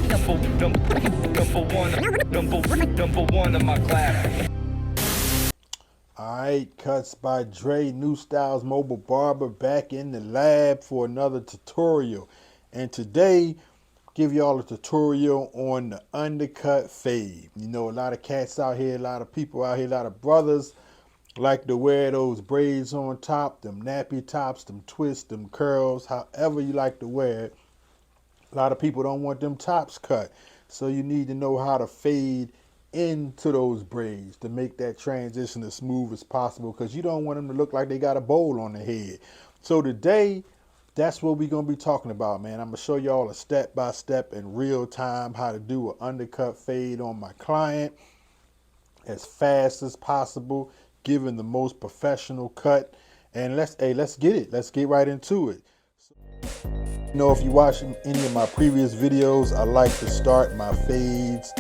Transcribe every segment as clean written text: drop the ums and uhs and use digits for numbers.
Number one of my class. Alright, cuts by Dre, New Styles Mobile Barber, back in the lab for another tutorial. And today, give y'all a tutorial on the undercut fade. You know, a lot of cats out here, a lot of people out here, a lot of brothers like to wear those braids on top, them nappy tops, them twists, them curls, however you like to wear it. A lot of people don't want them tops cut. So you need to know how to fade into those braids to make that transition as smooth as possible, because you don't want them to look like they got a bowl on their head. So today, that's what we're going to be talking about, man. I'm going to show y'all a step-by-step in real time how to do an undercut fade on my client as fast as possible, giving the most professional cut. And let's get it. Let's get right into it. You know, if you watch any of my previous videos, I like to start my fades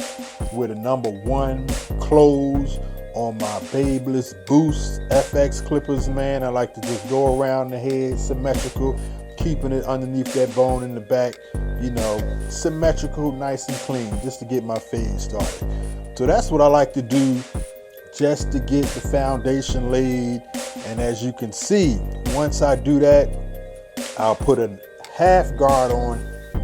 with a number 1 close on my Babeless Boost FX clippers, man. I like to just go around the head symmetrical, keeping it underneath that bone in the back, you know, symmetrical, nice and clean, just to get my fade started. So that's what I like to do just to get the foundation laid. And as you can see, once I do that, I'll put a half guard on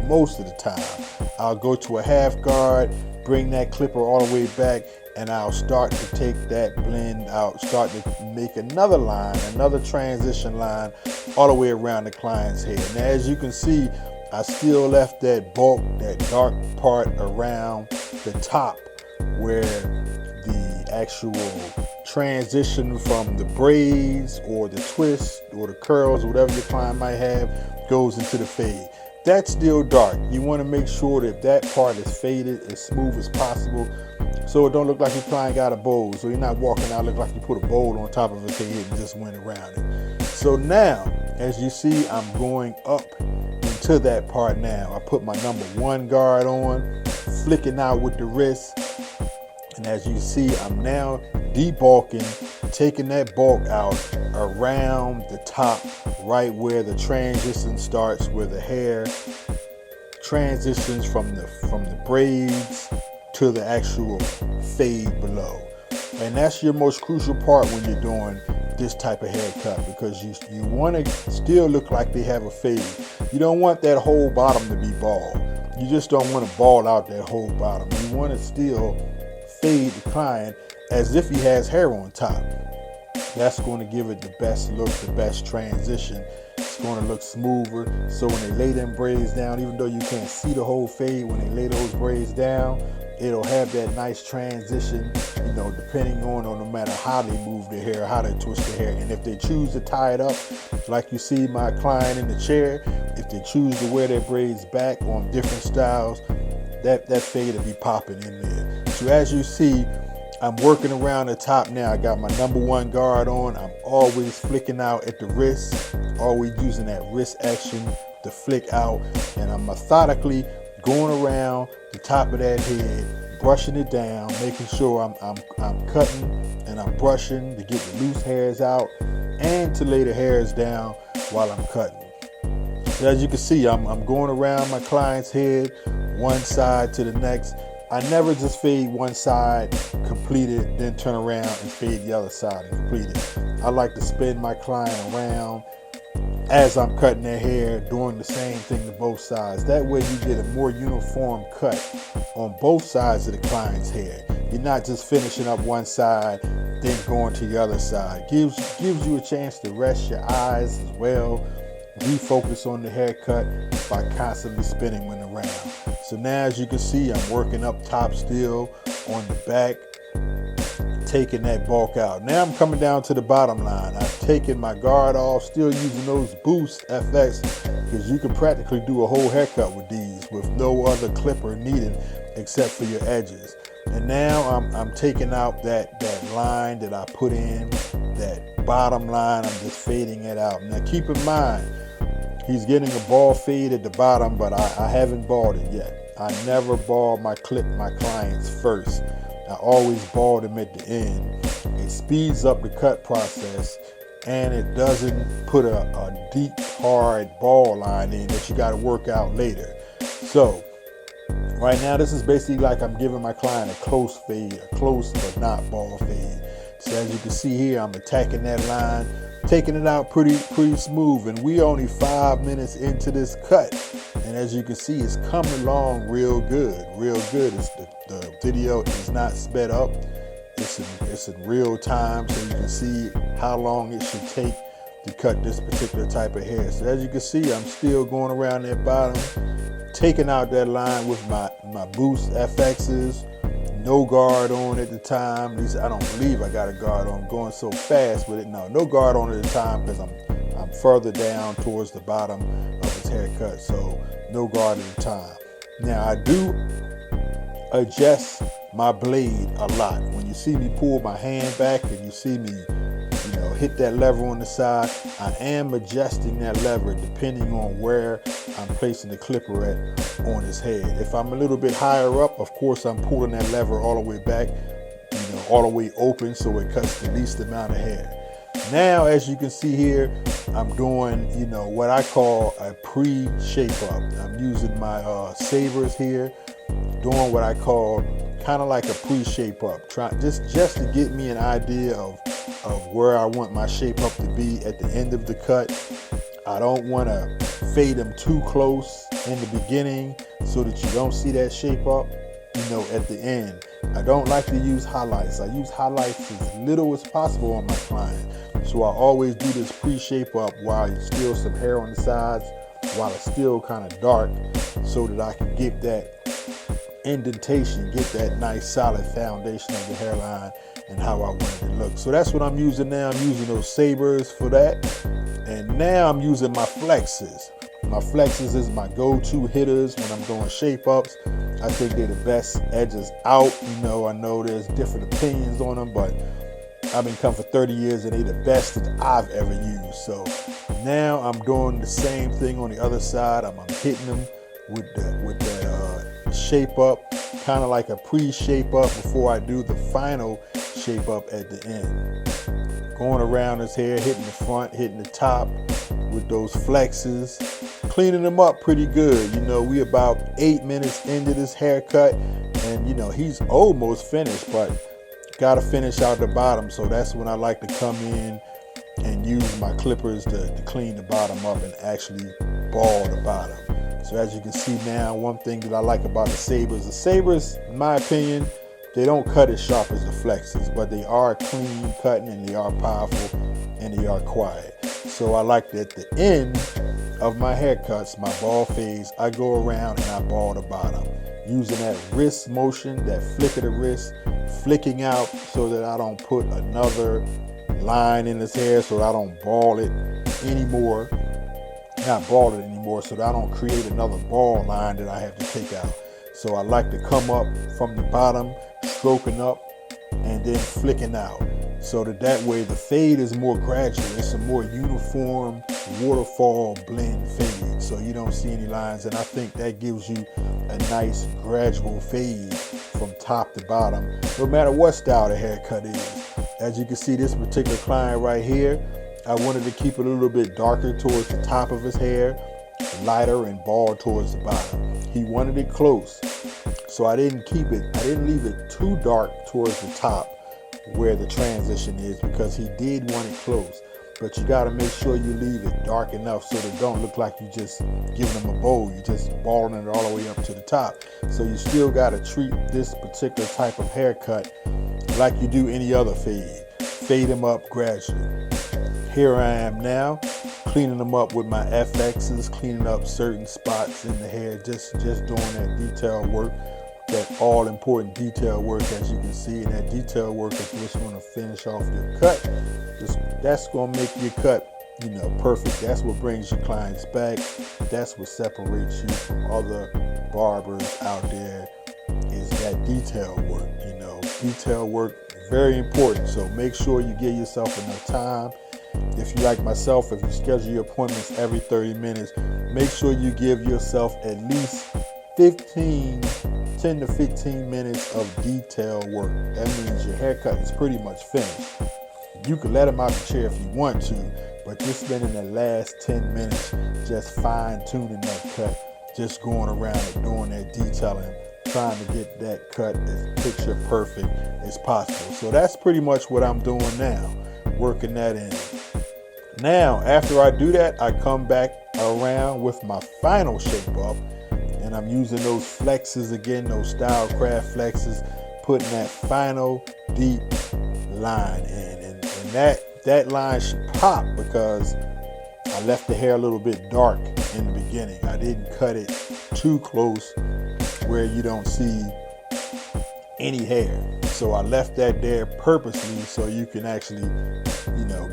most of the time. I'll go to a half guard, bring that clipper all the way back, and I'll start to take that blend out, start to make another line, another transition line all the way around the client's head. Now, as you can see, I still left that bulk, that dark part around the top where the actual transition from the braids or the twist or the curls or whatever your client might have goes into the fade. That's still dark. You want to make sure that that part is faded as smooth as possible, so it don't look like your client got a bowl. So you're not walking out look like you put a bowl on top of his head and just went around it. So now, as you see, I'm going up into that part now. I put my number 1 guard on, flicking out with the wrist. And as you see, I'm now debulking, taking that bulk out around the top, right where the transition starts, where the hair transitions from the braids to the actual fade below. And that's your most crucial part when you're doing this type of haircut, because you want to still look like they have a fade. You don't want that whole bottom to be bald. You just don't want to bald out that whole bottom. You want to still fade the client as if he has hair on top. That's going to give it the best look, the best transition. It's going to look smoother. So when they lay them braids down, even though you can't see the whole fade, when they lay those braids down, it'll have that nice transition, you know, depending on no matter how they move their hair, how they twist their hair. And if they choose to tie it up, like you see my client in the chair, if they choose to wear their braids back on different styles, that fade will be popping in there. So as you see, I'm working around the top now. I got my number 1 guard on. I'm always flicking out at the wrist, always using that wrist action to flick out. And I'm methodically going around the top of that head, brushing it down, making sure I'm cutting and I'm brushing to get the loose hairs out and to lay the hairs down while I'm cutting. So as you can see, I'm going around my client's head, one side to the next. I never just fade one side, complete it, then turn around and fade the other side and complete it. I like to spin my client around as I'm cutting their hair, doing the same thing to both sides. That way you get a more uniform cut on both sides of the client's hair. You're not just finishing up one side, then going to the other side. Gives you a chance to rest your eyes as well, refocus on the haircut by constantly spinning when around. So now as you can see, I'm working up top still on the back, taking that bulk out. Now I'm coming down to the bottom line. I've taken my guard off, still using those Boost FX, because you can practically do a whole haircut with these with no other clipper needed except for your edges. And now I'm taking out that line that I put in, that bottom line. I'm just fading it out. Now keep in mind, he's getting a bald fade at the bottom, but I haven't bald it yet. I never bald my clients first. I always bald them at the end. It speeds up the cut process, and it doesn't put a deep, hard bald line in that you got to work out later. So Right now, this is basically like I'm giving my client a close fade, a close but not ball fade. So as you can see here, I'm attacking that line, taking it out pretty smooth. And we only 5 minutes into this cut. And as you can see, it's coming along real good, real good. The video is not sped up. It's in real time, so you can see how long it should take to cut this particular type of hair. So as you can see, I'm still going around that bottom, taking out that line with my Boost FXs, no guard on at the time. At least I don't believe I got a guard on. I'm going so fast with it. No guard on at the time because I'm further down towards the bottom of his haircut, so no guard at the time. Now I do adjust my blade a lot. When you see me pull my hand back and you see me, hit that lever on the side, I am adjusting that lever depending on where I'm placing the clipper at on his head. If I'm a little bit higher up, of course I'm pulling that lever all the way back, all the way open, so it cuts the least amount of hair. Now, as you can see here, I'm doing, what I call a pre-shape up. I'm using my sabers here, doing what I call kind of like a pre-shape up, just to get me an idea of where I want my shape up to be at the end of the cut. I don't want to fade them too close in the beginning so that you don't see that shape up, at the end. I don't like to use highlights. I use highlights as little as possible on my client. So I always do this pre-shape up while there's still some hair on the sides, while it's still kind of dark, so that I can get that indentation, get that nice solid foundation of the hairline and how I want it to look. So that's what I'm using now. I'm using those sabers for that. And now I'm using my flexes. My flexes is my go-to hitters when I'm doing shape ups. I think they're the best edges out. I know there's different opinions on them, but I've been coming for 30 years and they're the best that I've ever used. So now I'm doing the same thing on the other side. I'm hitting them with that shape up, kind of like a pre-shape up before I do the final shape up at the end. Going around his hair, hitting the front, hitting the top with those flexes, cleaning them up pretty good. We about 8 minutes into this haircut, and he's almost finished, but gotta finish out the bottom. So that's when I like to come in and use my clippers to clean the bottom up and actually ball the bottom. So as you can see now, one thing that I like about the sabers, in my opinion, they don't cut as sharp as the flexes, but they are clean cutting and they are powerful and they are quiet. So I like that at the end of my haircuts, my ball fades, I go around and I ball the bottom. Using that wrist motion, that flick of the wrist, flicking out so that I don't put another line in his hair, so that I don't ball it anymore. Not ball it anymore, so that I don't create another ball line that I have to take out. So I like to come up from the bottom, stroking up, and then flicking out. So that way the fade is more gradual. It's a more uniform waterfall blend fade, so you don't see any lines. And I think that gives you a nice gradual fade from top to bottom, no matter what style the haircut is. As you can see, this particular client right here, I wanted to keep it a little bit darker towards the top of his hair, lighter and bald towards the bottom. He wanted it close, so I didn't leave it too dark towards the top where the transition is, because he did want it close. But you gotta make sure you leave it dark enough so that it don't look like you just giving him a bowl. You just balling it all the way up to the top. So you still gotta treat this particular type of haircut like you do any other fade. Fade him up gradually. Here I am now, cleaning them up with my FXs, cleaning up certain spots in the hair, just doing that detail work, that all important detail work, as you can see. And that detail work is what's going to finish off your cut. That's going to make your cut, perfect. That's what brings your clients back. That's what separates you from other barbers out there, is that detail work. Detail work, very important. So make sure you give yourself enough time. If you like myself, if you schedule your appointments every 30 minutes, make sure you give yourself at least 10 to 15 minutes of detail work. That means your haircut is pretty much finished. You can let him out the chair if you want to, but you're spending the last 10 minutes just fine tuning that cut, just going around and doing that detailing trying to get that cut as picture perfect as possible. So that's pretty much what I'm doing now, working that in. Now, after I do that, I come back around with my final shape up, and I'm using those flexes again, those Stylecraft flexes, putting that final deep line in. And that line should pop because I left the hair a little bit dark in the beginning. I didn't cut it too close where you don't see any hair. So I left that there purposely so you can actually,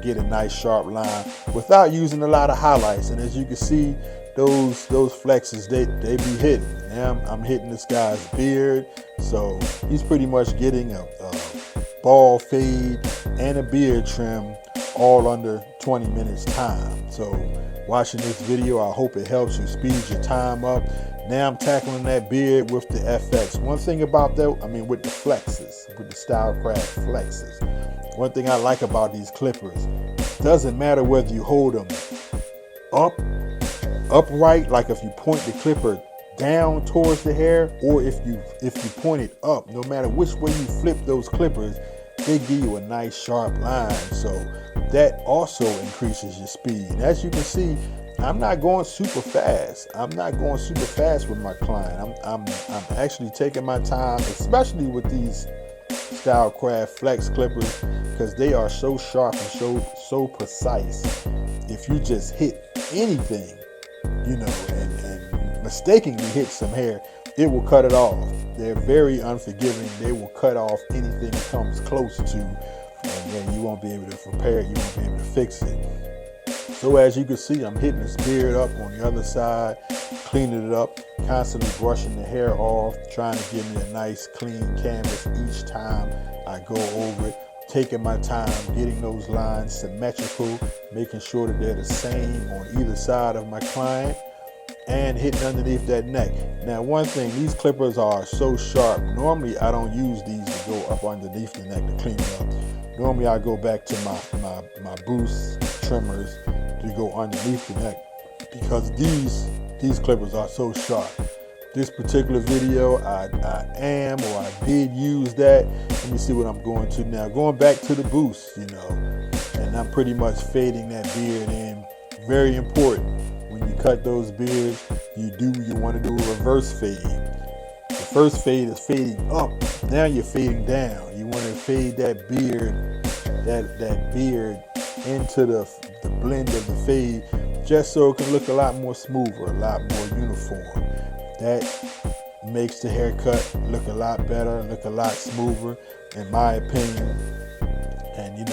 get a nice sharp line without using a lot of highlights. And as you can see, those flexes, they be hitting. Now I'm hitting this guy's beard. So he's pretty much getting a bald fade and a beard trim all under 20 minutes time. So watching this video, I hope it helps you speed your time up. Now I'm tackling that beard with the FX. One thing about that, with the flexes, with the Stylecraft flexes, one thing I like about these clippers, doesn't matter whether you hold them upright, like if you point the clipper down towards the hair, or if you point it up, no matter which way you flip those clippers, they give you a nice sharp line. So that also increases your speed. And as you can see, I'm not going super fast. I'm not going super fast with my client. I'm actually taking my time, especially with these Stylecraft flex clippers, because they are so sharp and so precise. If you just hit anything, and mistakenly hit some hair, it will cut it off. They're very unforgiving. They will cut off anything that comes close to, and then you won't be able to repair it. You won't be able to fix it. So as you can see, I'm hitting his beard up on the other side, cleaning it up, constantly brushing the hair off, trying to give me a nice clean canvas each time I go over it, taking my time, getting those lines symmetrical, making sure that they're the same on either side of my client, and hitting underneath that neck. Now, one thing, these clippers are so sharp. Normally, I don't use these to go up underneath the neck to clean it up. Normally, I go back to my boost trimmers to go underneath the neck because these clippers are so sharp. This particular video, I did use that. Let me see what I'm going to now. Going back to the boost, and I'm pretty much fading that beard in. Very important. When you cut those beards, you want to do a reverse fade. The first fade is fading up. Now you're fading down. You want to fade that beard, that beard into the blend of the fade, just so it can look a lot more smoother, a lot more uniform. That makes the haircut look a lot better, look a lot smoother, in my opinion. And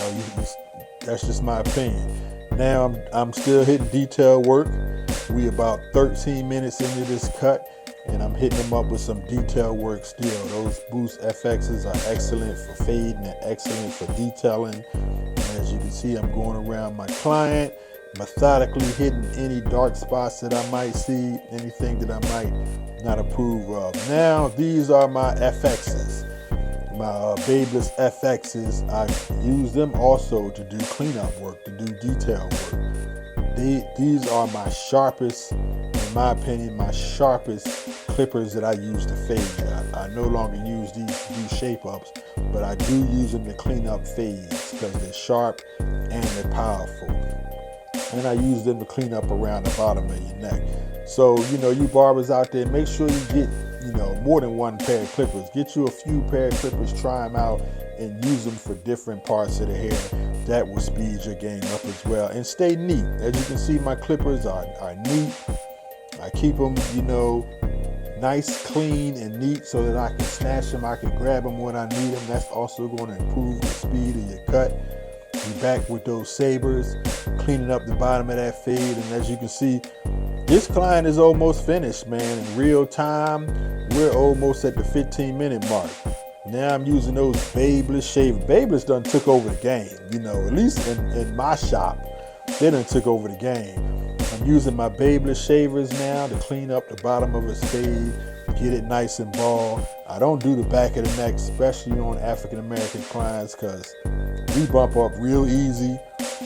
that's just my opinion. Now I'm still hitting detail work. We about 13 minutes into this cut, and I'm hitting them up with some detail work still. Those Boost FXs are excellent for fading and excellent for detailing. And as you can see, I'm going around my client, methodically hitting any dark spots that I might see, anything that I might not approve of. Now, these are my FXs, my Barber's FXs. I use them also to do cleanup work, to do detail work. These are my sharpest, in my opinion, my sharpest clippers that I use to fade. I no longer use these to do shape ups, but I do use them to clean up fades because they're sharp and they're powerful. And I use them to clean up around the bottom of your neck. So, you barbers out there, make sure you get, more than one pair of clippers. Get you a few pair of clippers, try them out, and use them for different parts of the hair. That will speed your game up as well. And stay neat. As you can see, my clippers are neat. I keep them, nice, clean, and neat so that I can snatch them. I can grab them when I need them. That's also going to improve the speed of your cut. Be back with those sabers, cleaning up the bottom of that fade. And as you can see, this client is almost finished, man. In real time, we're almost at the 15-minute mark. Now I'm using those Barber's shavers. Barber's done took over the game, at least in my shop. They done took over the game. I'm using my Barber's shavers now to clean up the bottom of his fade, get it nice and bald. I don't do the back of the neck, especially on African-American clients, because we bump up real easy.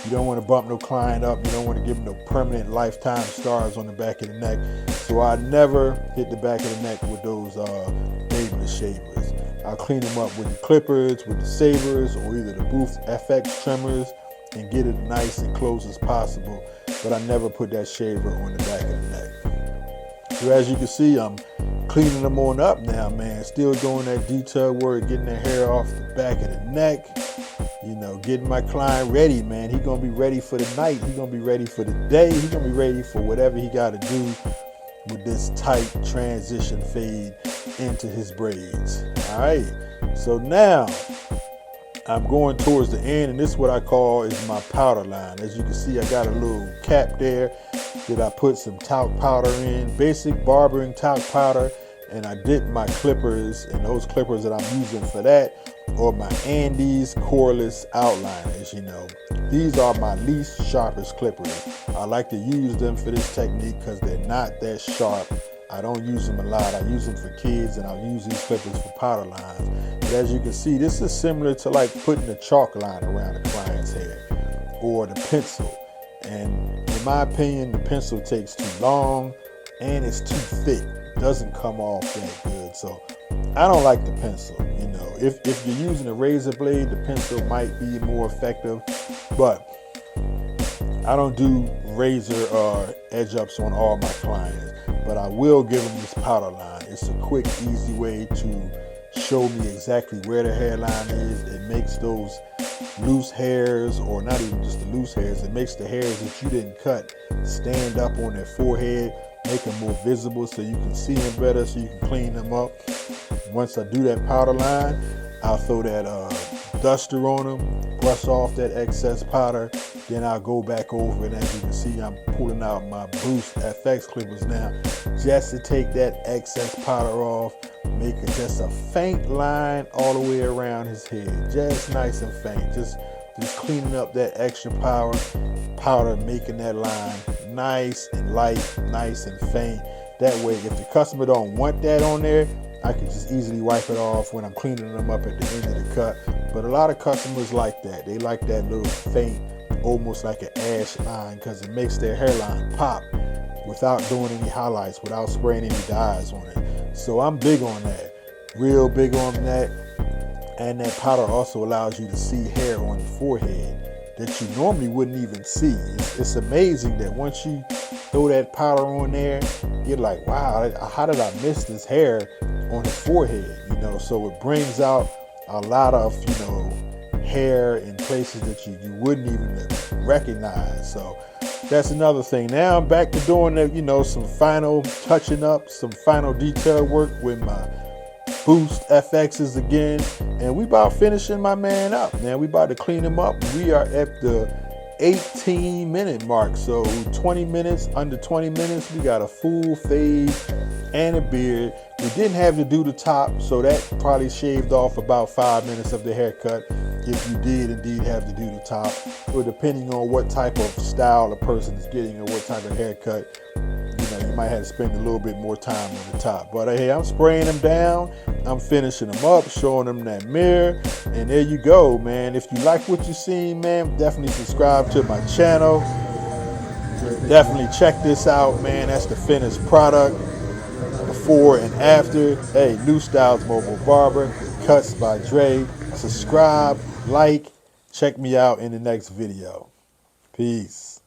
You don't want to bump no client up. You don't want to give them no permanent lifetime scars on the back of the neck. So I never hit the back of the neck with those shavers. I'll clean them up with the clippers, with the sabers, or either the Boost FX trimmers and get it nice and close as possible. But I never put that shaver on the back of the neck. So as you can see, I'm cleaning them on up now, man. Still doing that detail work, getting the hair off the back of the neck. You know, getting my client ready, man. He gonna be ready for the night. He gonna be ready for the day. He gonna be ready for whatever he gotta do with this tight transition fade into his braids. All right, so now I'm going towards the end, and this is what I call is my powder line. As you can see, I got a little cap there that I put some talc powder in, basic barbering talc powder, and I dip my clippers, and those clippers that I'm using for that are my Andes cordless outliners. You know, these are my least sharpest clippers. I like to use them for this technique because they're not that sharp. I don't use them a lot. I use them for kids, and I'll use these clippers for powder lines. But as you can see, this is similar to like putting a chalk line around a client's hair or the pencil. And in my opinion, the pencil takes too long and it's too thick. It doesn't come off that good. So I don't like the pencil. You know, if you're using a razor blade, the pencil might be more effective, but I don't do razor or edge ups on all my clients. But I will give them this powder line. It's a quick, easy way to show me exactly where the hairline is. It makes those loose hairs, or not even just the loose hairs, it makes the hairs that you didn't cut stand up on their forehead, make them more visible so you can see them better, so you can clean them up. Once I do that powder line, I'll throw that duster on them, brush off that excess powder, then I'll go back over, and as you can see, I'm pulling out my Boost FX clippers now just to take that excess powder off, make it just a faint line all the way around his head, just nice and faint, just cleaning up that extra powder, making that line nice and light, nice and faint. That way, if the customer don't want that on there, I can just easily wipe it off when I'm cleaning them up at the end of the cut. But a lot of customers like that. They like that little faint, almost like an ash line, because it makes their hairline pop without doing any highlights, without spraying any dyes on it. So I'm big on that, real big on that. And that powder also allows you to see hair on the forehead that you normally wouldn't even see. It's amazing that once you throw that powder on there, you're like, wow, how did I miss this hair on his forehead? You know, so it brings out a lot of, you know, hair in places that you wouldn't even recognize. So that's another thing. Now I'm back to doing the, you know, some final touching up, some final detail work with my Boost FXs again, and we about finishing my man up. Now we about to clean him up. We are at the 18-minute mark, so 20 minutes, under 20 minutes, we got a full fade and a beard. We didn't have to do the top, so that probably shaved off about 5 minutes of the haircut if you did indeed have to do the top, or depending on what type of style a person is getting or what type of haircut, you know, you might have to spend a little bit more time on the top. But hey, I'm spraying them down, I'm finishing them up, showing them that mirror, and there you go, man. If you like what you seen, man, definitely subscribe to my channel. Definitely check this out, man. That's the finished product, before and after. Hey, New Styles Mobile Barber, cuts by Dre. Subscribe, like, check me out in the next video. Peace.